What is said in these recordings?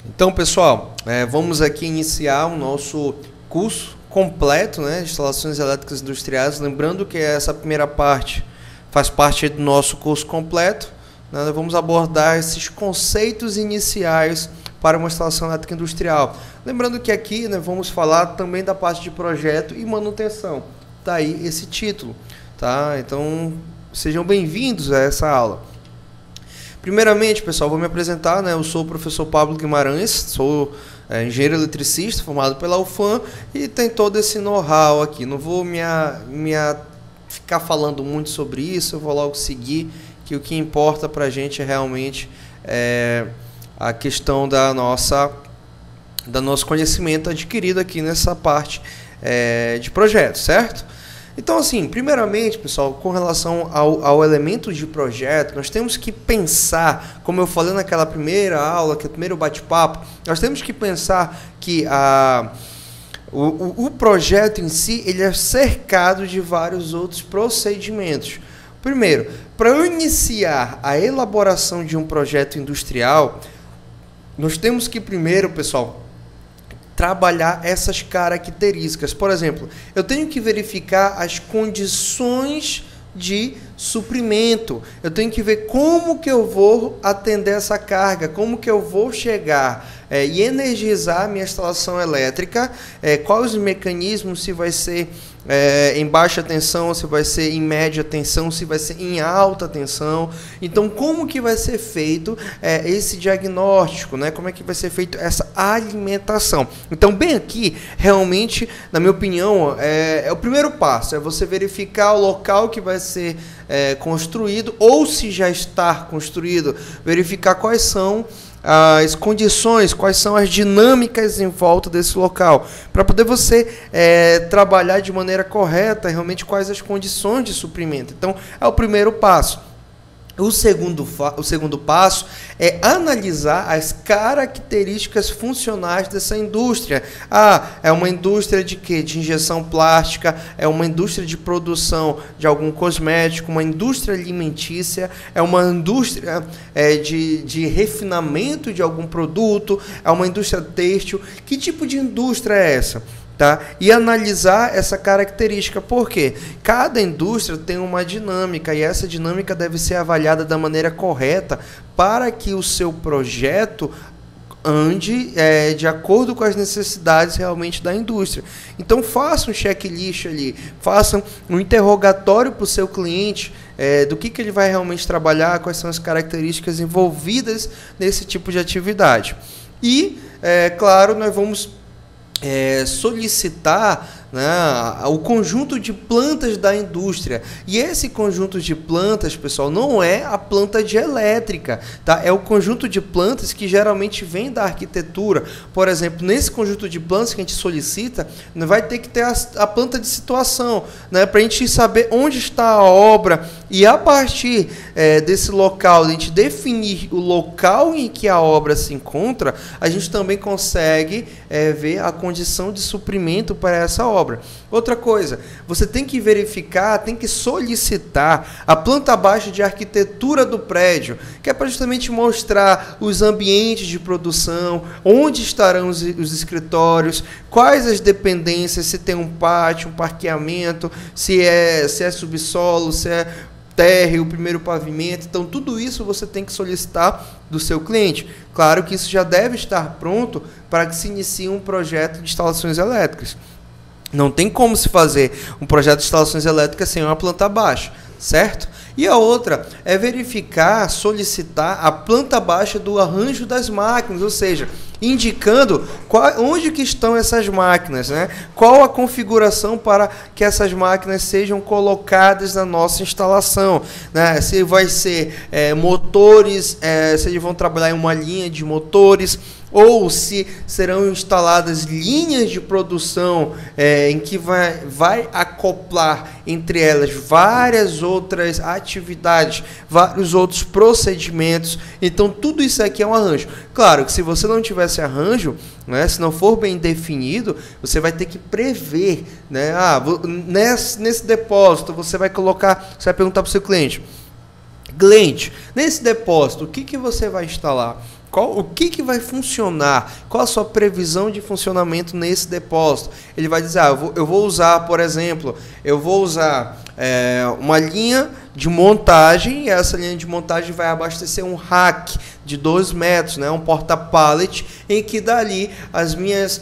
Então, pessoal, vamos aqui iniciar o nosso curso completo, né, de instalações elétricas industriais. Lembrando que essa primeira parte faz parte do nosso curso completo, né, nós vamos abordar esses conceitos iniciais para uma instalação elétrica industrial. Lembrando que aqui, né, vamos falar também da parte de projeto e manutenção. Tá aí esse título, tá? Então, sejam bem-vindos a essa aula. Primeiramente, pessoal, vou me apresentar, né? Eu sou o professor Pablo Guimarães, sou engenheiro eletricista, formado pela UFAM e tem todo esse know-how aqui. Não vou ficar falando muito sobre isso, eu vou logo seguir, que o que importa para a gente é realmente a questão do nosso conhecimento adquirido aqui nessa parte de projeto, certo? Então, assim, primeiramente, pessoal, com relação ao elemento de projeto, nós temos que pensar, como eu falei naquela primeira aula, que é o primeiro bate-papo, nós temos que pensar que o projeto em si ele é cercado de vários outros procedimentos. Primeiro, para eu iniciar a elaboração de um projeto industrial, nós temos que primeiro, pessoal, trabalhar essas características. Por exemplo, eu tenho que verificar as condições de suprimento. Eu tenho que ver como que eu vou atender essa carga, como que eu vou chegar e energizar a minha instalação elétrica, quais os mecanismos, se vai ser em baixa tensão, se vai ser em média tensão, se vai ser em alta tensão. Então, como que vai ser feito esse diagnóstico, né? Como é que vai ser feito essa alimentação? Então, bem aqui, realmente, na minha opinião, é o primeiro passo, é você verificar o local que vai ser construído, ou se já está construído, verificar quais são as condições, quais são as dinâmicas em volta desse local, para poder você trabalhar de maneira correta realmente quais as condições de suprimento. Então, é o primeiro passo. O segundo passo é analisar as características funcionais dessa indústria. É uma indústria de quê? De injeção plástica, é uma indústria de produção de algum cosmético, uma indústria alimentícia, é uma indústria de refinamento de algum produto, é uma indústria têxtil. Que tipo de indústria é essa? Tá? E analisar essa característica, porque cada indústria tem uma dinâmica e essa dinâmica deve ser avaliada da maneira correta para que o seu projeto ande de acordo com as necessidades realmente da indústria. Então faça um checklist ali, faça um interrogatório para o seu cliente do que ele vai realmente trabalhar, quais são as características envolvidas nesse tipo de atividade. E, claro, nós vamos solicitar, né, o conjunto de plantas da indústria. E esse conjunto de plantas, pessoal, não é a planta de elétrica, tá? É o conjunto de plantas que geralmente vem da arquitetura. Por exemplo, nesse conjunto de plantas que a gente solicita, vai ter que ter a planta de situação, né, para a gente saber onde está a obra e a partir desse local, a gente definir o local em que a obra se encontra, a gente também consegue ver a condição de suprimento para essa obra. Outra coisa, você tem que verificar, tem que solicitar a planta baixa de arquitetura do prédio, que é para justamente mostrar os ambientes de produção, onde estarão os escritórios, quais as dependências, se tem um pátio, um parqueamento, se é subsolo, se é térreo, o primeiro pavimento. Então, tudo isso você tem que solicitar do seu cliente. Claro que isso já deve estar pronto para que se inicie um projeto de instalações elétricas. Não tem como se fazer um projeto de instalações elétricas sem uma planta baixa, certo? E a outra é verificar, solicitar a planta baixa do arranjo das máquinas, ou seja, indicando onde que estão essas máquinas, né? Qual a configuração para que essas máquinas sejam colocadas na nossa instalação, né? Se vai ser motores, se eles vão trabalhar em uma linha de motores, ou se serão instaladas linhas de produção em que vai acoplar entre elas várias outras atividades, vários outros procedimentos. Então, tudo isso aqui é um arranjo. Claro que se você não tiver esse arranjo, né, se não for bem definido, você vai ter que prever, né? Nesse depósito, você vai perguntar para o seu cliente: Cliente, nesse depósito, o que você vai instalar? O que vai funcionar? Qual a sua previsão de funcionamento nesse depósito? Ele vai dizer, eu vou usar, por exemplo, uma linha de montagem, e essa linha de montagem vai abastecer um rack de 2 metros, né, um porta-pallet, em que dali as minhas...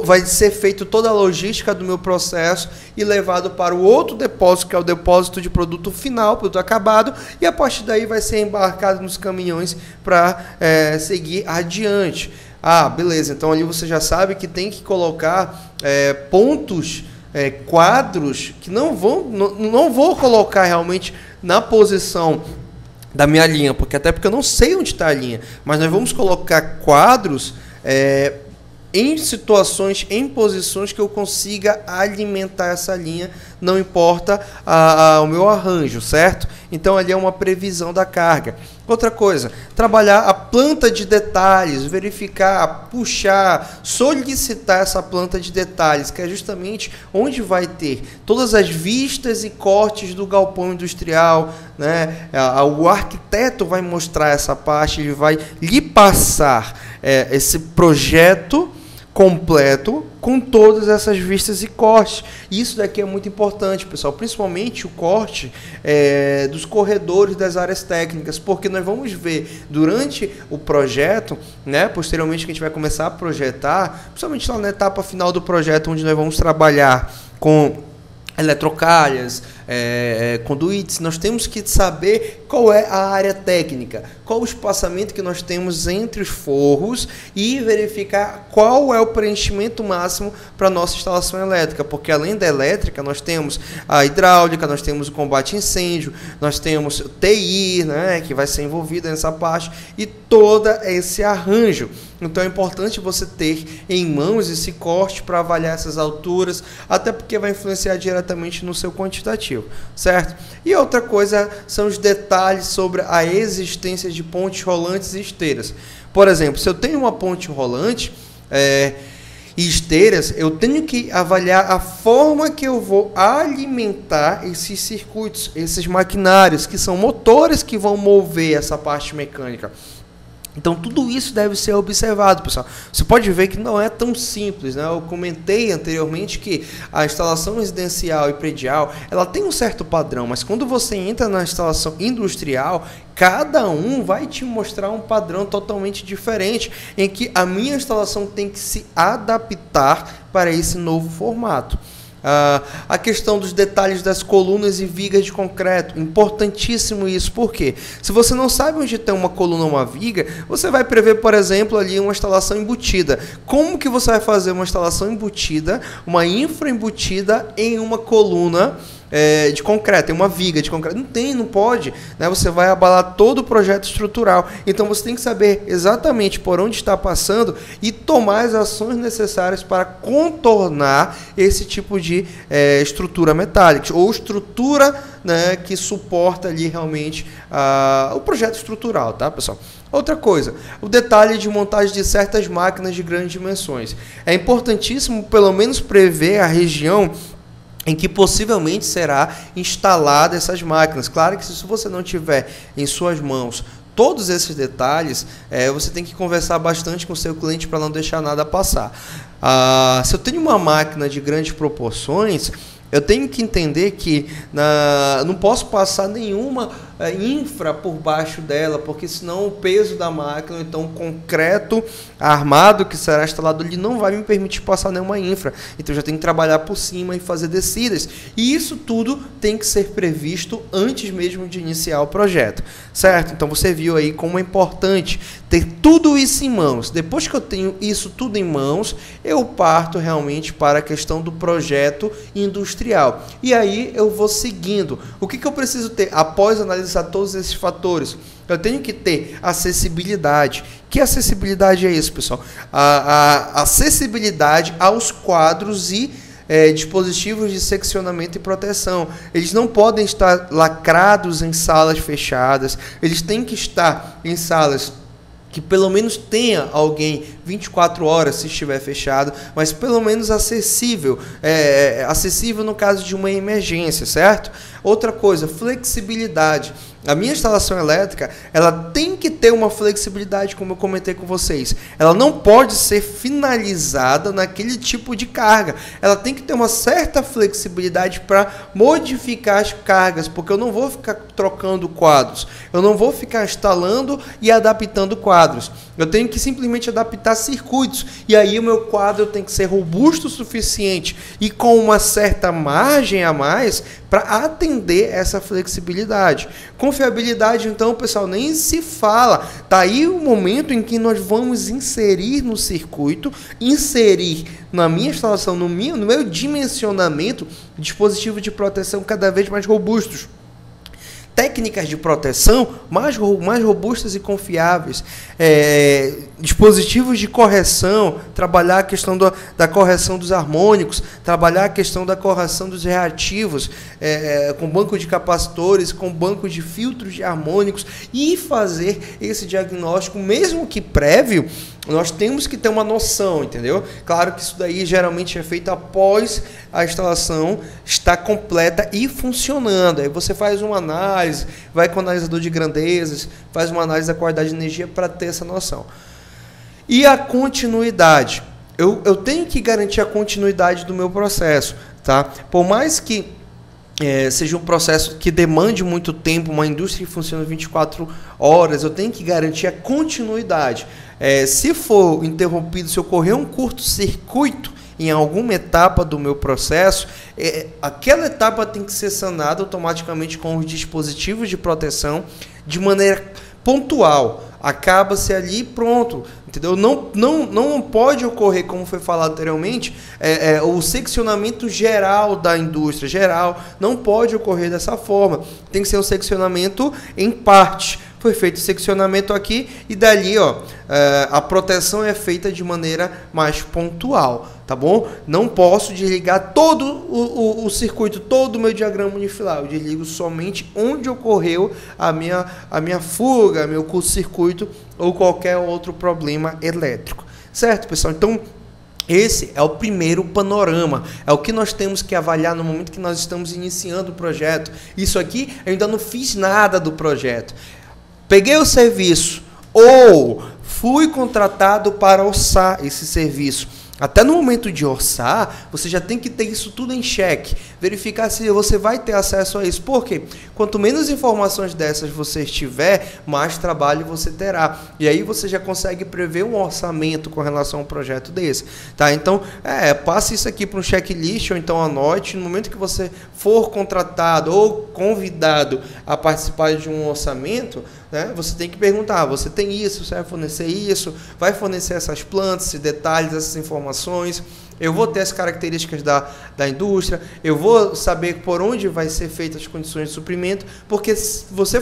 vai ser feito toda a logística do meu processo e levado para o outro depósito, que é o depósito de produto final, produto acabado, e a partir daí vai ser embarcado nos caminhões para seguir adiante. Beleza, então ali você já sabe que tem que colocar pontos, quadros, que não vou colocar realmente na posição da minha linha, porque eu não sei onde está a linha, mas nós vamos colocar quadros em situações, em posições que eu consiga alimentar essa linha, não importa o meu arranjo, certo? Então ali é uma previsão da carga. Outra coisa, trabalhar a planta de detalhes, verificar, puxar, solicitar essa planta de detalhes, que é justamente onde vai ter todas as vistas e cortes do galpão industrial, né? O arquiteto vai mostrar essa parte, ele vai lhe passar esse projeto completo com todas essas vistas e cortes. Isso daqui é muito importante, pessoal, principalmente o corte dos corredores das áreas técnicas, porque nós vamos ver durante o projeto, né, posteriormente que a gente vai começar a projetar, principalmente lá na etapa final do projeto, onde nós vamos trabalhar com eletrocalhas, conduítes, nós temos que saber qual é a área técnica, qual o espaçamento que nós temos entre os forros e verificar qual é o preenchimento máximo para a nossa instalação elétrica, porque além da elétrica nós temos a hidráulica, nós temos o combate a incêndio, nós temos o TI, né, que vai ser envolvida nessa parte, e todo esse arranjo. Então é importante você ter em mãos esse corte para avaliar essas alturas, até porque vai influenciar diretamente no seu quantitativo, certo? E outra coisa são os detalhes sobre a existência de pontes rolantes e esteiras. Por exemplo, se eu tenho uma ponte rolante e esteiras, eu tenho que avaliar a forma que eu vou alimentar esses circuitos, esses maquinários, que são motores que vão mover essa parte mecânica. Então, tudo isso deve ser observado, pessoal. Você pode ver que não é tão simples, né? Eu comentei anteriormente que a instalação residencial e predial, ela tem um certo padrão, mas quando você entra na instalação industrial, cada um vai te mostrar um padrão totalmente diferente, em que a minha instalação tem que se adaptar para esse novo formato. A questão dos detalhes das colunas e vigas de concreto, importantíssimo isso, porque se você não sabe onde tem uma coluna ou uma viga, você vai prever, por exemplo, ali uma instalação embutida. Como que você vai fazer uma instalação embutida, uma infra embutida em uma coluna de concreto, em uma viga de concreto? Não pode, né? Você vai abalar todo o projeto estrutural. Então você tem que saber exatamente por onde está passando e tomar as ações necessárias para contornar esse tipo de estrutura metálica, ou estrutura, né, que suporta ali realmente o projeto estrutural, tá, pessoal? Outra coisa, o detalhe de montagem de certas máquinas de grandes dimensões. É importantíssimo, pelo menos, prever a região em que possivelmente será instalada essas máquinas. Claro que se você não tiver em suas mãos todos esses detalhes, você tem que conversar bastante com o seu cliente para não deixar nada passar. Se eu tenho uma máquina de grandes proporções, eu tenho que entender que não posso passar nenhuma infra por baixo dela, porque senão o peso da máquina, então o concreto armado que será instalado ali não vai me permitir passar nenhuma infra. Então eu já tenho que trabalhar por cima e fazer descidas. E isso tudo tem que ser previsto antes mesmo de iniciar o projeto, certo? Então você viu aí como é importante ter tudo isso em mãos. Depois que eu tenho isso tudo em mãos, eu parto realmente para a questão do projeto industrial. E aí eu vou seguindo. O que eu preciso ter após analisar todos esses fatores? Eu tenho que ter acessibilidade. Que acessibilidade é isso, pessoal? A acessibilidade aos quadros e dispositivos de seccionamento e proteção. Eles não podem estar lacrados em salas fechadas. Eles têm que estar em salas que pelo menos tenha alguém 24 horas se estiver fechado, mas pelo menos acessível. Acessível no caso de uma emergência, certo? Outra coisa, flexibilidade. A minha instalação elétrica, ela tem que ter uma flexibilidade, como eu comentei com vocês. Ela não pode ser finalizada naquele tipo de carga. Ela tem que ter uma certa flexibilidade para modificar as cargas, porque eu não vou ficar trocando quadros. Eu não vou ficar instalando e adaptando quadros. Eu tenho que simplesmente adaptar circuitos. E aí o meu quadro tem que ser robusto o suficiente e com uma certa margem a mais para atender essa flexibilidade. Confiabilidade, então, pessoal, nem se fala. Tá aí o momento em que nós vamos inserir no circuito, inserir na minha instalação, no meu dimensionamento, dispositivos de proteção cada vez mais robustos. Técnicas de proteção mais robustas e confiáveis, dispositivos de correção, trabalhar a questão da correção dos harmônicos, trabalhar a questão da correção dos reativos, com banco de capacitores, com banco de filtros de harmônicos, e fazer esse diagnóstico, mesmo que prévio. Nós temos que ter uma noção, entendeu? Claro que isso daí geralmente é feito após a instalação estar completa e funcionando. Aí você faz uma análise, vai com o analisador de grandezas, faz uma análise da qualidade de energia para ter essa noção. E a continuidade. Eu tenho que garantir a continuidade do meu processo, tá? Por mais que seja um processo que demande muito tempo, uma indústria que funciona 24 horas, eu tenho que garantir a continuidade. Se for interrompido, se ocorrer um curto-circuito em alguma etapa do meu processo, aquela etapa tem que ser sanada automaticamente com os dispositivos de proteção de maneira pontual. Acaba-se ali, pronto, entendeu? Não pode ocorrer, como foi falado anteriormente, o seccionamento geral da indústria, geral, não pode ocorrer dessa forma. Tem que ser um seccionamento em parte. Foi feito o seccionamento aqui e dali, a proteção é feita de maneira mais pontual, tá bom? Não posso desligar todo o circuito, todo o meu diagrama unifilar. Eu desligo somente onde ocorreu a minha fuga, meu curto-circuito ou qualquer outro problema elétrico. Certo, pessoal? Então, esse é o primeiro panorama, é o que nós temos que avaliar no momento que nós estamos iniciando o projeto. Isso aqui, eu ainda não fiz nada do projeto. Peguei o serviço ou fui contratado para orçar esse serviço. Até no momento de orçar, você já tem que ter isso tudo em xeque. Verificar se você vai ter acesso a isso. Por quê? Quanto menos informações dessas você tiver, mais trabalho você terá. E aí você já consegue prever um orçamento com relação a um projeto desse. Tá? Então, passe isso aqui para um checklist ou então anote. No momento que você for contratado ou convidado a participar de um orçamento, né, você tem que perguntar, você tem isso, você vai fornecer isso, vai fornecer essas plantas, esses detalhes, essas informações, eu vou ter as características da indústria, eu vou saber por onde vai ser feitas as condições de suprimento, porque se você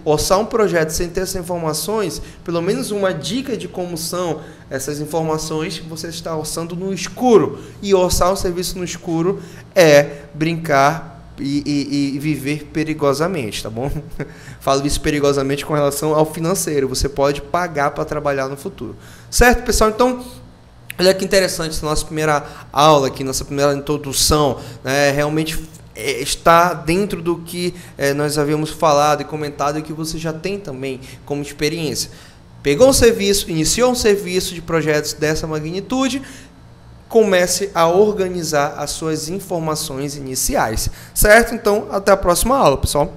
orçar um projeto sem ter essas informações, pelo menos uma dica de como são essas informações, você está orçando no escuro, e orçar um serviço no escuro é brincar e viver perigosamente, tá bom? Falo isso perigosamente com relação ao financeiro. Você pode pagar para trabalhar no futuro. Certo, pessoal? Então, olha que interessante essa nossa primeira aula aqui, nossa primeira introdução, né? Realmente está dentro do que nós havíamos falado e comentado e que você já tem também como experiência. Pegou um serviço, iniciou um serviço de projetos dessa magnitude, comece a organizar as suas informações iniciais, certo? Então, até a próxima aula, pessoal.